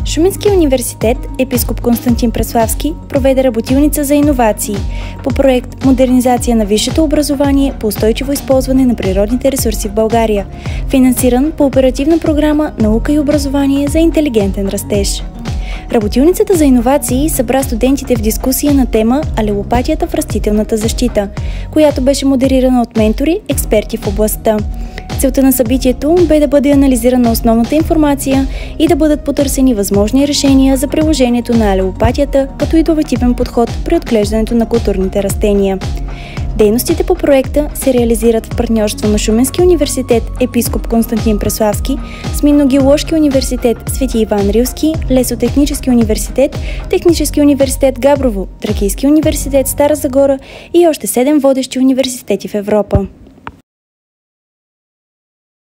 Шуменския университет епископ Константин Преславски проведе работилница за иновации по проект „Модернизация на висшето образование по устойчиво използване на природните ресурси в България“, финансиран по оперативна програма „Наука и образование за интелигентен растеж“. Работилницата за иновации събра студентите в дискусия на тема „Алелопатията в растителната защита“, която беше модерирана от ментори, експерти в областта. Целта на събитието бе да бъде анализирана основната информация и да бъдат потърсени възможни решения за приложението на алелопатията като иновативен подход при отглеждането на културните растения. Дейностите по проекта се реализират в партньорство на Шуменския университет епископ Константин Преславски, с Минно-геоложки университет Свети Иван Рилски, Лесотехнически университет, Технически университет Габрово, Тракийски университет Стара Загора и още 7 водещи университети в Европа.